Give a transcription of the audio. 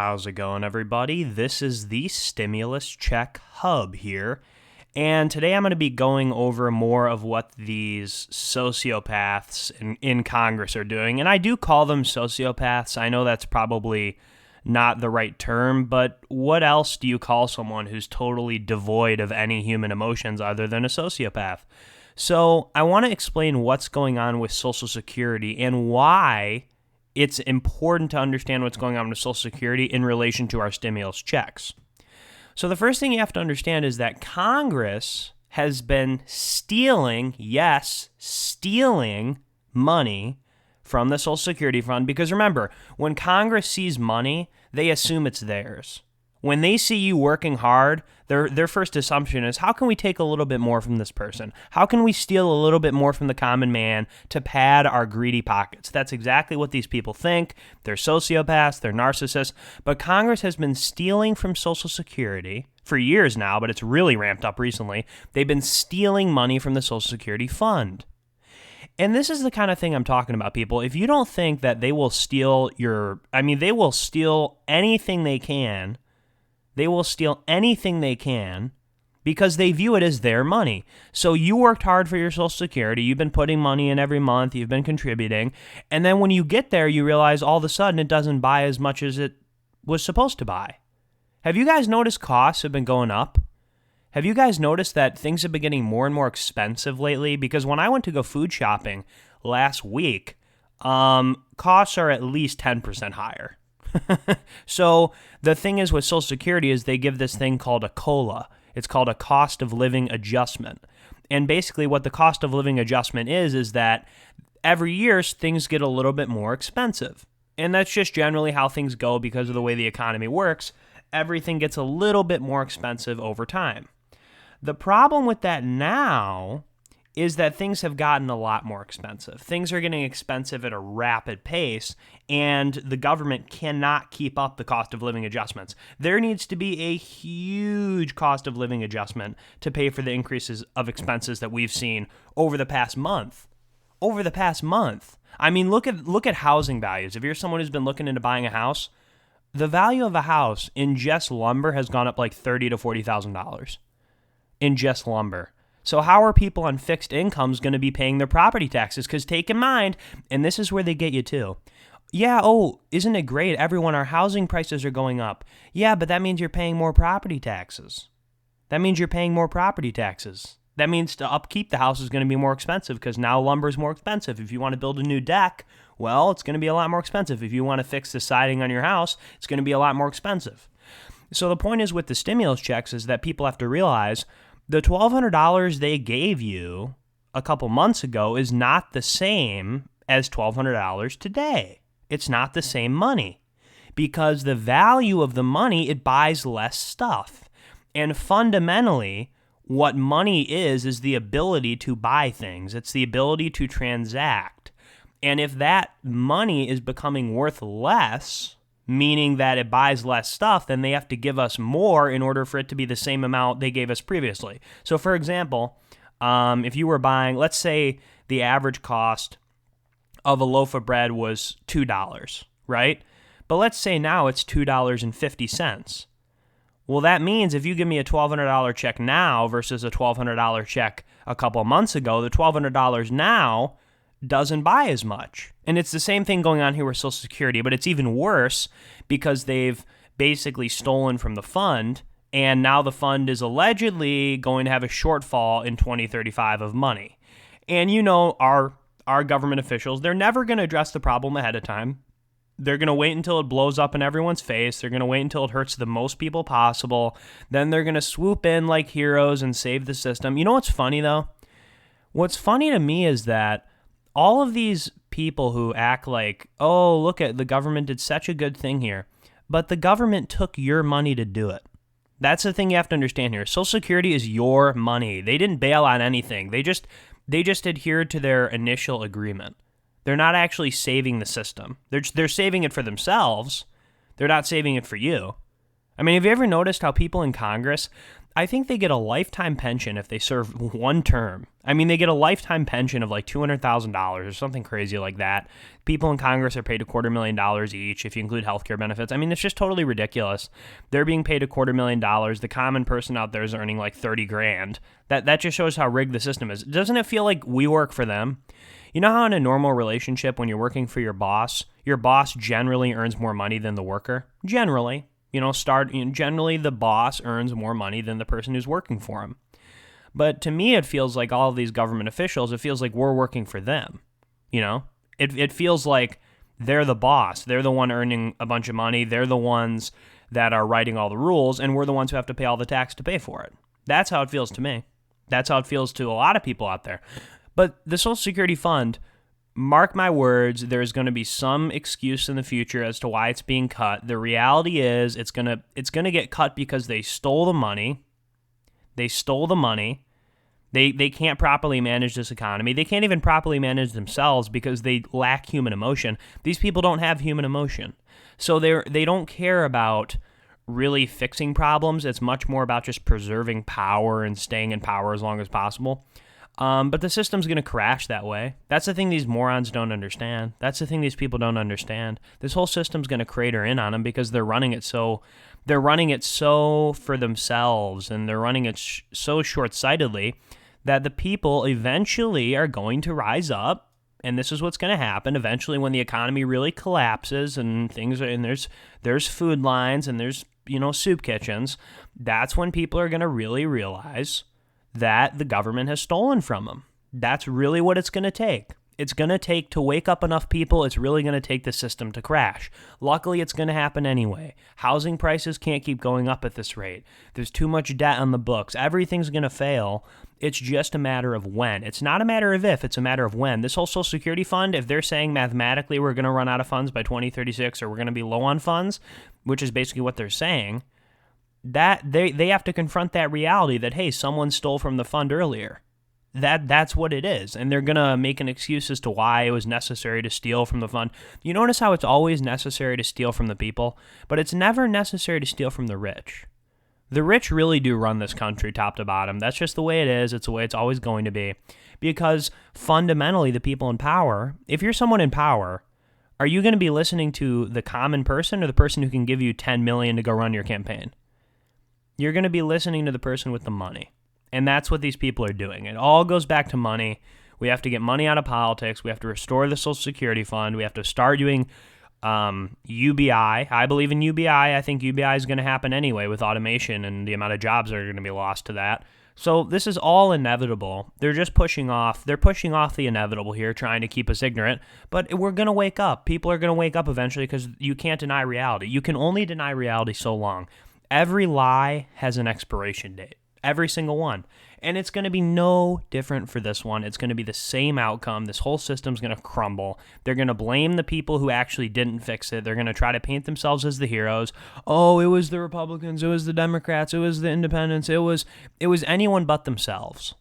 How's it going, everybody? This is the Stimulus Check Hub here, and today I'm going to be going over more of what these sociopaths in Congress are doing, and I do call them sociopaths. I know that's probably not the right term, but what else do you call someone who's totally devoid of any human emotions other than a sociopath? So I want to explain what's going on with Social Security and why it's important to understand what's going on with Social Security in relation to our stimulus checks. So the first thing you have to understand is that Congress has been stealing money from the Social Security fund, because remember, when Congress sees money, they assume it's theirs. When they see you working hard, their first assumption is, how can we take a little bit more from this person? How can we steal a little bit more from the common man to pad our greedy pockets? That's exactly what these people think. They're sociopaths, they're narcissists, but Congress has been stealing from Social Security for years now, but it's really ramped up recently. They've been stealing money from the Social Security fund. And this is the kind of thing I'm talking about, people. If you don't think that they will steal they will steal anything they can. They will steal anything they can because they view it as their money. So you worked hard for your Social Security. You've been putting money in every month. You've been contributing. And then when you get there, you realize all of a sudden it doesn't buy as much as it was supposed to buy. Have you guys noticed costs have been going up? Have you guys noticed that things have been getting more and more expensive lately? Because when I went to go food shopping last week, costs are at least 10% higher. So the thing is with Social Security is they give this thing called a COLA. It's called a cost of living adjustment. And basically what the cost of living adjustment is that every year things get a little bit more expensive. And that's just generally how things go because of the way the economy works. Everything gets a little bit more expensive over time. The problem with that now is that things have gotten a lot more expensive. Things are getting expensive at a rapid pace, and the government cannot keep up the cost of living adjustments. There needs to be a huge cost of living adjustment to pay for the increases of expenses that we've seen over the past month. I mean, look at housing values. If you're someone who's been looking into buying a house, the value of a house in just lumber has gone up like $30,000 to $40,000 in just lumber. So how are people on fixed incomes going to be paying their property taxes? Because take in mind, and this is where they get you too. Yeah, isn't it great? Our housing prices are going up. Yeah, but that means you're paying more property taxes. That means to upkeep the house is going to be more expensive because now lumber is more expensive. If you want to build a new deck, well, it's going to be a lot more expensive. If you want to fix the siding on your house, it's going to be a lot more expensive. So the point is with the stimulus checks is that people have to realize the $1,200 they gave you a couple months ago is not the same as $1,200 today. It's not the same money because the value of the money, it buys less stuff. And fundamentally, what money is the ability to buy things. It's the ability to transact. And if that money is becoming worth less, meaning that it buys less stuff, then they have to give us more in order for it to be the same amount they gave us previously. So for example, if you were buying, let's say the average cost of a loaf of bread was $2, right? But let's say now it's $2.50. Well, that means if you give me a $1,200 check now versus a $1,200 check a couple months ago, the $1,200 now doesn't buy as much. And it's the same thing going on here with Social Security, but it's even worse because they've basically stolen from the fund, and now the fund is allegedly going to have a shortfall in 2035 of money. And you know, our government officials, they're never going to address the problem ahead of time. They're going to wait until it blows up in everyone's face. They're going to wait until it hurts the most people possible. Then they're going to swoop in like heroes and save the system. You know what's funny, though? What's funny to me is that all of these people who act like, oh, look at the government did such a good thing here, but the government took your money to do it. That's the thing you have to understand here. Social Security is your money. They didn't bail on anything. They just adhered to their initial agreement. They're not actually saving the system. They're saving it for themselves. They're not saving it for you. I mean, have you ever noticed how people in Congress, I think they get a lifetime pension if they serve one term. I mean, they get a lifetime pension of like $200,000 or something crazy like that. People in Congress are paid $250,000 each if you include healthcare benefits. I mean, it's just totally ridiculous. They're being paid $250,000. The common person out there is earning like 30 grand. That just shows how rigged the system is. Doesn't it feel like we work for them? You know how in a normal relationship, when you're working for your boss generally earns more money than the worker? Generally. Generally the boss earns more money than the person who's working for him. But to me, it feels like all of these government officials, it feels like we're working for them. It feels like they're the boss. They're the one earning a bunch of money. They're the ones that are writing all the rules, and we're the ones who have to pay all the tax to pay for it. That's how it feels to me. That's how it feels to a lot of people out there. But the Social Security fund, mark my words, there's going to be some excuse in the future as to why it's being cut. The reality is it's going to get cut because they stole the money. They stole the money. They can't properly manage this economy. They can't even properly manage themselves because they lack human emotion. These people don't have human emotion. So they don't care about really fixing problems. It's much more about just preserving power and staying in power as long as possible. But the system's going to crash that way. That's the thing these morons don't understand. That's the thing these people don't understand. This whole system's going to crater in on them because they're running it so for themselves, and they're running it so short-sightedly that the people eventually are going to rise up, and this is what's going to happen. Eventually, when the economy really collapses and there's food lines and there's soup kitchens, that's when people are going to really realize that the government has stolen from them. That's really what it's going to take. It's going to take to wake up enough people. It's really going to take the system to crash. Luckily, it's going to happen anyway. Housing prices can't keep going up at this rate. There's too much debt on the books. Everything's going to fail. It's just a matter of when. It's not a matter of if, it's a matter of when. This whole Social Security fund, if they're saying mathematically we're going to run out of funds by 2036 or we're going to be low on funds, which is basically what they're saying, that they have to confront that reality that, hey, someone stole from the fund earlier. That's what it is. And they're going to make an excuse as to why it was necessary to steal from the fund. You notice how it's always necessary to steal from the people, but it's never necessary to steal from the rich. The rich really do run this country top to bottom. That's just the way it is. It's the way it's always going to be. Because fundamentally, the people in power, if you're someone in power, are you going to be listening to the common person or the person who can give you $10 million to go run your campaign? You're going to be listening to the person with the money. And that's what these people are doing. It all goes back to money. We have to get money out of politics. We have to restore the Social Security fund. We have to start doing UBI. I believe in UBI. I think UBI is going to happen anyway with automation and the amount of jobs that are going to be lost to that. So this is all inevitable. They're just pushing off the inevitable here, trying to keep us ignorant. But we're going to wake up. People are going to wake up eventually because you can't deny reality. You can only deny reality so long. Every lie has an expiration date. Every single one. And it's going to be no different for this one. It's going to be the same outcome. This whole system's going to crumble. They're going to blame the people who actually didn't fix it. They're going to try to paint themselves as the heroes. Oh, it was the Republicans. It was the Democrats. It was the independents. It was anyone but themselves.